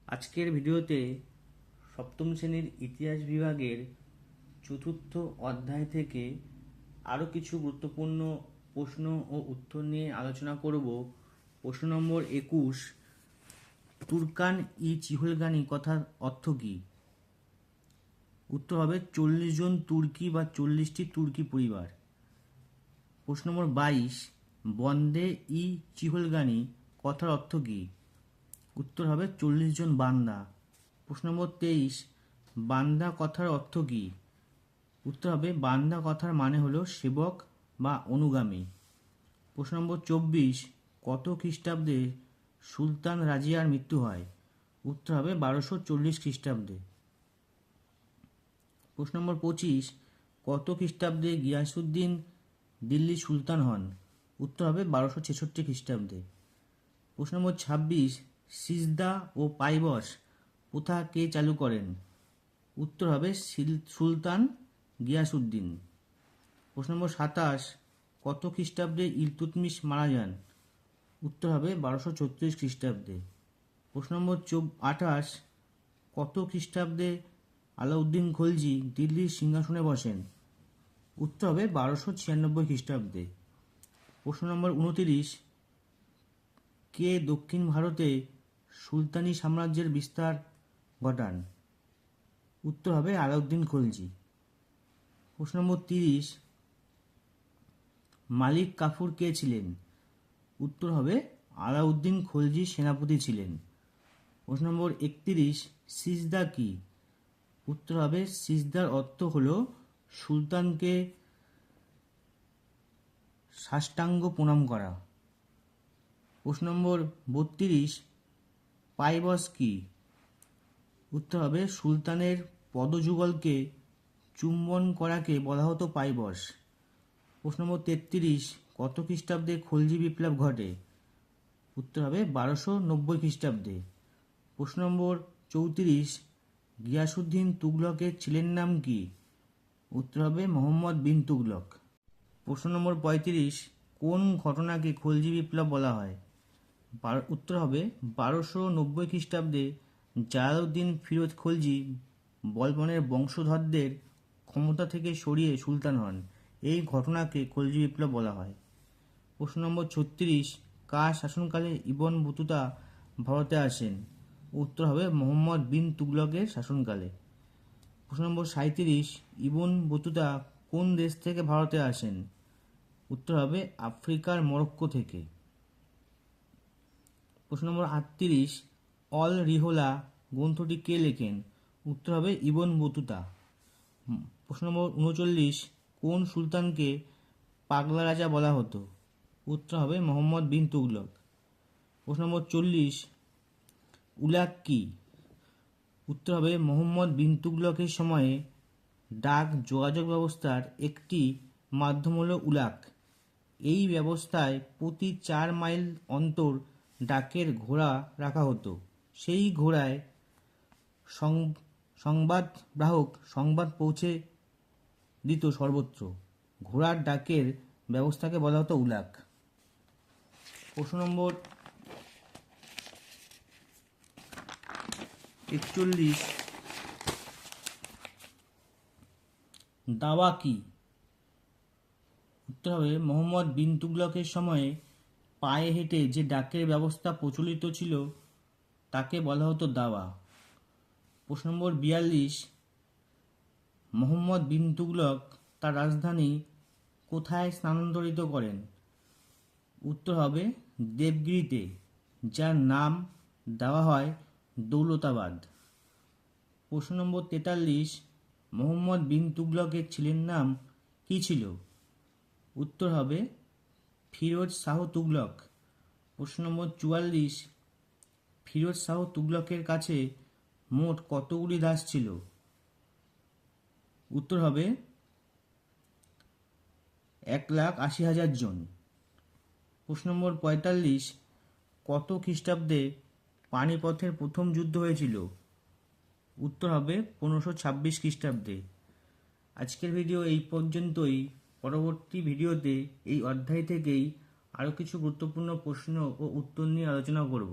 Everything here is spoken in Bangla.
আজকের ভিডিওতে সপ্তম শ্রেণীর ইতিহাস বিভাগের চতুর্থ অধ্যায় থেকে আরও কিছু গুরুত্বপূর্ণ প্রশ্ন ও উত্তর নিয়ে আলোচনা করব। প্রশ্ন নম্বর 21, তুর্কান ই চিহলগানি কথার অর্থ কী? উত্তর হবে 40 জন তুর্কি বা 40টি তুর্কি পরিবার। প্রশ্ন নম্বর 22, বন্দে ই চিহলগানি কথার অর্থ কী? উত্তর হবে 40 জন বান্দা। প্রশ্ন নম্বর 23, বান্দা কথার অর্থ কী? উত্তর হবে বান্দা কথার মানে হলো সেবক বা অনুগামী। প্রশ্ন নম্বর 24, কত খ্রিস্টাব্দে সুলতান রাজিয়ার মৃত্যু হয়? উত্তর হবে 1240 খ্রিস্টাব্দে। প্রশ্ন নম্বর 25, কত খ্রিস্টাব্দে গিয়াসুদ্দিন দিল্লির সুলতান হন? উত্তর হবে 1266 খ্রিস্টাব্দে। প্রশ্ন নম্বর 26, সিজদা ও পাইবস প্রথা কে চালু করেন? উত্তর হবে সুলতান গিয়াসুদ্দিন। প্রশ্ন নম্বর 27, কত খ্রিস্টাব্দে ইলতুৎমিশ মারা যান? উত্তর হবে 1236 খ্রিস্টাব্দে। প্রশ্ন নম্বর 28, কত খ্রিস্টাব্দে আলাউদ্দিন খলজি দিল্লির সিংহাসনে বসেন? উত্তর হবে 1296 খ্রিস্টাব্দে। প্রশ্ন নম্বর 29, কে দক্ষিণ ভারতে সুলতানি সাম্রাজ্যের বিস্তার ঘটান? উত্তর হবে আলাউদ্দিন খলজি। প্রশ্ন নম্বর 30, মালিক কাফুর কে ছিলেন? উত্তর হবে আলাউদ্দিন খলজি সেনাপতি ছিলেন। প্রশ্ন নম্বর 31, সিজদা কি? উত্তর হবে সিজদার অর্থ হলো সুলতানকে সাষ্টাঙ্গ প্রণাম করা। প্রশ্ন নম্বর 32, পাইবস কি? উত্তর হবে সুলতানের পদযুগলকে চুম্বন করাকে বলা হতো পাইবস। প্রশ্ন নম্বর 33, কত খ্রিস্টাব্দে খলজি বিপ্লব ঘটে? উত্তর হবে 1290 খ্রিস্টাব্দে। প্রশ্ন নম্বর 34, গিয়াসুদ্দিন তুগলকের ছেলের নাম কি? উত্তর হবে মোহাম্মদ বিন তুগলক। প্রশ্ন নম্বর 35, কোন ঘটনাকে খলজি বিপ্লব বলা হয়? উত্তর হবে 1290 খ্রিস্টাব্দে জালালউদ্দিন ফিরোজ খলজি বলবনের বংশধরদের ক্ষমতা থেকে সরিয়ে সুলতান হন। এই ঘটনাকে খলজি বিপ্লব বলা হয়। প্রশ্ন নম্বর 36, কার শাসনকালে ইবন বতুতা ভারতে আসেন? উত্তর হবে মোহাম্মদ বিন তুগলকের শাসনকালে। প্রশ্ন নম্বর 37, ইবন বতুতা কোন দেশ থেকে ভারতে আসেন? উত্তর হবে আফ্রিকার মরক্কো থেকে। প্রশ্ন নম্বর 38, অল রিহোলা গ্রন্থটি কে লেখেন? উত্তর হবে ইবন বতুতা। প্রশ্ন নম্বর 39, কোন সুলতানকে পাগলা রাজা বলা হতো? উত্তর হবে মোহাম্মদ বিন তুগলক। প্রশ্ন নম্বর 40, উলাগ কি? উত্তর হবে মোহাম্মদ বিন তুগলকের সময়ে ডাক যোগাযোগ ব্যবস্থার একটি মাধ্যম হল উলাগ। এই ব্যবস্থায় প্রতি 4 মাইল অন্তর ডাকের ঘোড়া রাখা হতো। সেই ঘোড়ায় সংবাদবাহক সংবাদ পৌঁছে দিত সর্বত্র। ঘোড়ার ডাকের ব্যবস্থাকে বলা হতো উলাগ। প্রশ্ন নম্বর 41, দাওয়া কি? উত্তর হবে মোহাম্মদ বিন তুগলকের সময়ে পায়ে হেঁটে যে ডাকের ব্যবস্থা প্রচলিত ছিল তাকে বলা হতো দাওয়া। প্রশ্ন নম্বর 42, মোহাম্মদ বিন তুগলক তার রাজধানী কোথায় স্থানান্তরিত করেন? উত্তর হবে দেবগিরিতে, যার নাম দেওয়া হয় দৌলতাবাদ। প্রশ্ন নম্বর 43, মোহাম্মদ বিন তুগলকের ছেলের নাম কী ছিল? উত্তর হবে ফিরোজ শাহ তুগলক। প্রশ্ন নম্বর 44, ফিরোজ শাহ তুগলকের কাছে মোট কতগুলি দাস ছিল? উত্তর হবে 1,80,000 জন। প্রশ্ন নম্বর 45, কত খ্রিস্টাব্দে পানিপথের প্রথম যুদ্ধ হয়েছিল? উত্তর হবে 1526 খ্রিস্টাব্দে। আজকের ভিডিও এই পর্যন্তই। পরবর্তী ভিডিওতে এই অধ্যায় থেকেই আরও কিছু গুরুত্বপূর্ণ প্রশ্ন ও উত্তর নিয়ে আলোচনা করব।